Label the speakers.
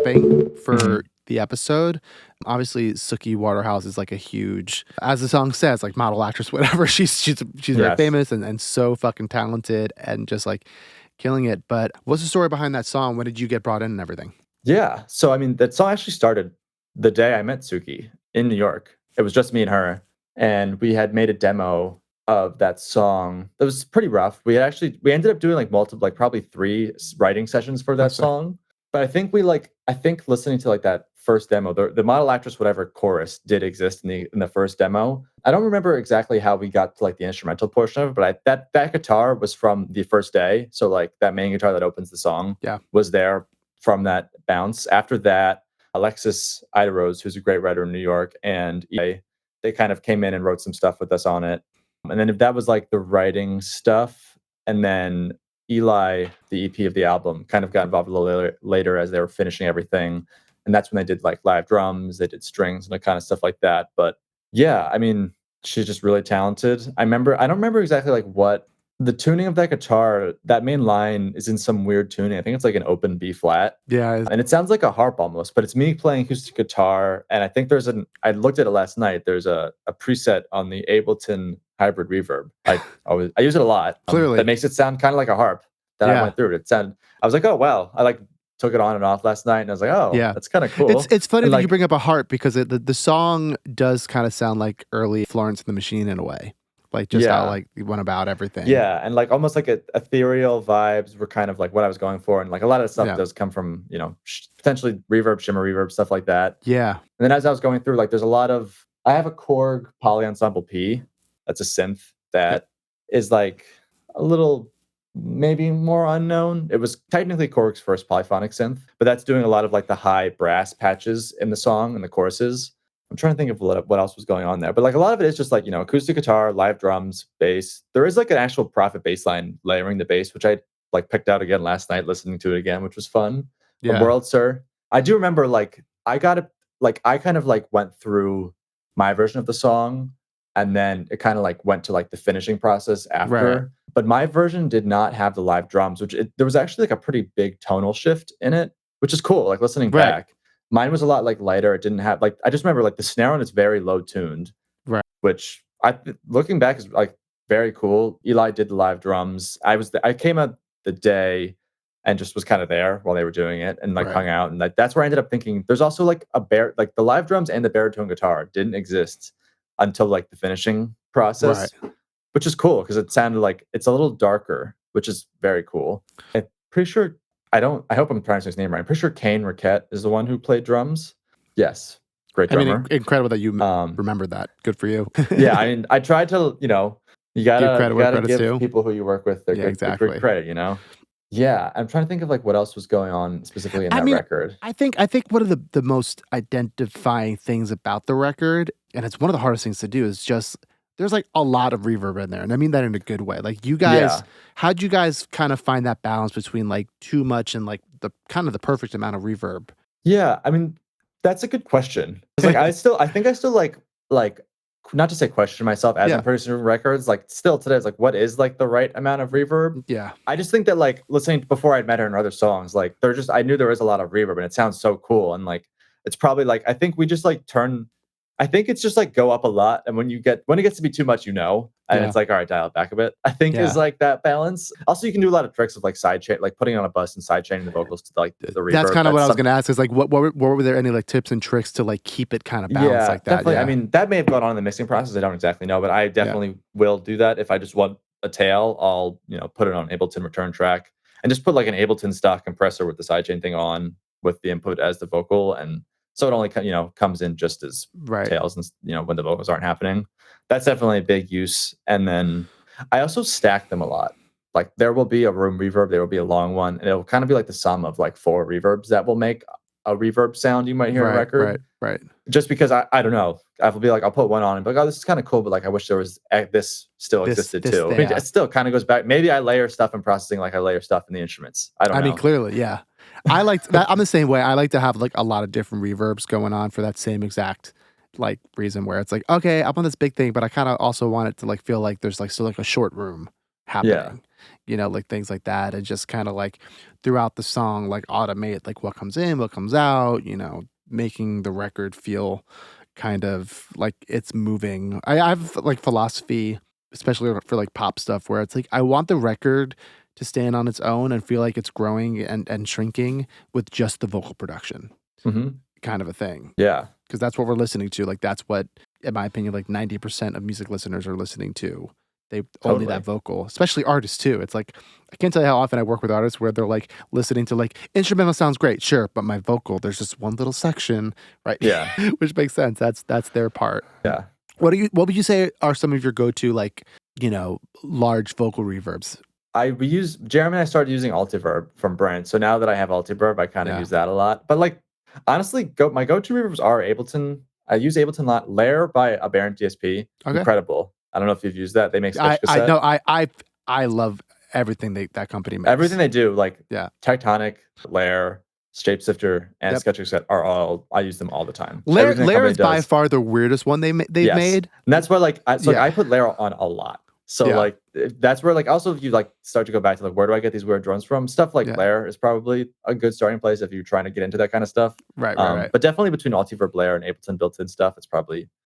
Speaker 1: thing
Speaker 2: Mhm.
Speaker 1: for the episode. Obviously, Suki Waterhouse is like a huge, as the song says, like model actress, whatever. She's very
Speaker 2: Yes.
Speaker 1: famous and so fucking talented and just like killing it. But what's the story behind that song? When did you get brought in and everything?
Speaker 2: Yeah. So I mean, that song actually started the day I met Suki in New York. It was just me and her, and we had made a demo of that song. It was pretty rough. We ended up doing like multiple, like probably three writing sessions for
Speaker 1: I
Speaker 2: that
Speaker 1: see.
Speaker 2: song. But I think listening to like that first demo, the model actress whatever chorus did exist in the first demo. I don't remember exactly how we got to like the instrumental portion of it, but that guitar was from the first day. So like that main guitar that opens the song
Speaker 1: Yeah.
Speaker 2: was there from that bounce. After that, Alexis Iderose, who's a great writer in New York, and Eli, they kind of came in and wrote some stuff with us on it. And then if that was like the writing stuff, and then Eli, the EP of the album, kind of got involved a little later as they were finishing everything. And that's when they did like live drums, they did strings and that kind of stuff like that. But yeah, I mean, she's just really talented. I don't remember exactly like what the tuning of that guitar, that main line is in some weird tuning. I think it's like an open B flat.
Speaker 1: Yeah.
Speaker 2: And it sounds like a harp almost, but it's me playing acoustic guitar. And I think I looked at it last night. There's a preset on the Ableton hybrid reverb. I use it a lot.
Speaker 1: Clearly.
Speaker 2: That makes it sound kind of like a harp that I
Speaker 1: Yeah.
Speaker 2: went through. I was like, oh, wow. I like took it on and off last night. And I was like, oh,
Speaker 1: Yeah.
Speaker 2: that's kind of cool.
Speaker 1: It's funny
Speaker 2: And
Speaker 1: that you
Speaker 2: like,
Speaker 1: bring up a harp because the song does kind of sound like early Florence and the Machine in a way. Like just how
Speaker 2: yeah.
Speaker 1: like you went about everything.
Speaker 2: Yeah, and like almost like ethereal vibes were kind of like what I was going for, and like a lot of the stuff
Speaker 1: Yeah.
Speaker 2: does come from potentially reverb, shimmer reverb, stuff like that.
Speaker 1: Yeah.
Speaker 2: And then as I was going through, like there's a lot of I have a Korg Poly Ensemble P. That's a synth that is like a little maybe more unknown. It was technically Korg's first polyphonic synth, but that's doing a lot of like the high brass patches in the song and the choruses. I'm trying to think of what else was going on there, but like a lot of it is just like acoustic guitar, live drums, bass. There is like an actual Prophet bass line layering the bass, which I like picked out again last night, listening to it again, which was fun. But
Speaker 1: Yeah.
Speaker 2: World Sir, I do remember like I kind of like went through my version of the song, and then it kind of like went to like the finishing process after.
Speaker 1: Right.
Speaker 2: But my version did not have the live drums, there was actually like a pretty big tonal shift in it, which is cool. Like listening
Speaker 1: Right.
Speaker 2: back. Mine was a lot like lighter. It didn't have like I just remember like the snare on it's very low tuned,
Speaker 1: Right.
Speaker 2: which looking back is like very cool. Eli did the live drums. I came out the day and just was kind of there while they were doing it and like
Speaker 1: Right.
Speaker 2: hung out, and like that's where I ended up thinking there's also like like the live drums and the baritone guitar didn't exist until like the finishing process, which is cool because it sounded like it's a little darker, which is very cool. I'm pretty sure I hope I'm pronouncing his name right. I'm pretty sure Kane Riquette is the one who played drums. Yes. Great drummer.
Speaker 1: I mean, incredible that you remembered that. Good for you.
Speaker 2: Yeah, I mean, I tried to, you gotta give
Speaker 1: due.
Speaker 2: people who you work with their good credit, Yeah, I'm trying to think of like what else was going on specifically in that record.
Speaker 1: I think one of the most identifying things about the record, and it's one of the hardest things to do, is just there's like a lot of reverb in there, and I mean that in a good way. Like you guys, how'd you guys kind of find that balance between like too much and like the kind of the perfect amount of reverb?
Speaker 2: Yeah, I mean, that's a good question. It's like I think I still like not to say question myself as I'm producing records, like still today it's like what is like the right amount of reverb?
Speaker 1: Yeah.
Speaker 2: I just think that like listening before I'd met her in other songs, like I knew there was a lot of reverb and it sounds so cool, and like it's probably like I think we just like I think it's just like go up a lot, and when it gets to be too much, and it's like all right, dial it back a bit. I think is like that balance. Also, you can do a lot of tricks of like sidechain, like putting on a bus and sidechaining the vocals to like the reverb.
Speaker 1: That's kind of what I was going to ask. Is like what were there any like tips and tricks to like keep it kind of balanced like that?
Speaker 2: Definitely. I mean, that may have gone on in the mixing process. I don't exactly know, but I definitely will do that. If I just want a tail, I'll put it on Ableton return track and just put like an Ableton stock compressor with the sidechain thing on with the input as the vocal, and so it only comes in just as tails, and when the vocals aren't happening. That's definitely a big use. And then I also stack them a lot. Like there will be a room reverb, there will be a long one, and it'll kind of be like the sum of like 4 reverbs that will make a reverb sound you might hear in a record.
Speaker 1: Right.
Speaker 2: Just because I don't know, I'll be like I'll put one on and be like, oh, this is kind of cool, but like I wish there was this still existed too. I mean, it still kind of goes back. Maybe I layer stuff in processing like I layer stuff in the instruments. I don't know.
Speaker 1: I mean, clearly, yeah. I like that. I'm the same way. I like to have like a lot of different reverbs going on for that same exact like reason where it's like, okay, I'm on this big thing, but I kind of also want it to like feel like there's like still like a short room happening. like things like that, and just kind of like throughout the song, like automate like what comes in, what comes out, making the record feel kind of like it's moving. I have like philosophy, especially for like pop stuff, where it's like I want the record to stand on its own and feel like it's growing and shrinking with just the vocal production, kind of a thing.
Speaker 2: Yeah.
Speaker 1: Because that's what we're listening to. Like that's what, in my opinion, like 90% of music listeners are listening to. They only that vocal, especially artists too. It's like, I can't tell you how often I work with artists where they're like listening to like instrumental sounds great, sure, but my vocal, there's just one little section, right?
Speaker 2: Yeah.
Speaker 1: Which makes sense. That's their part.
Speaker 2: Yeah.
Speaker 1: What would you say are some of your go-to like, large vocal reverbs?
Speaker 2: Jeremy and I started using Altiverb from Brent. So now that I have Altiverb, I kind of use that a lot. But like honestly, my go-to reverbs are Ableton. I use Ableton a lot. Lair by Aberrant DSP. Okay. Incredible. I don't know if you've used that. They make sketch cassette.
Speaker 1: I know. I love everything that company makes.
Speaker 2: Everything they do, like Tectonic, Lair, Shapeshifter, and sketch cassette are all. I use them all the time.
Speaker 1: Lair is by far the weirdest one they've made.
Speaker 2: And that's where like I put Lair on a lot. So like that's where like also if you like start to go back to like where do I get these weird drums from? Stuff like Lair is probably a good starting place if you're trying to get into that kind of stuff.
Speaker 1: Right.
Speaker 2: But definitely between Altiverb, Lair, and Ableton built-in stuff, it's probably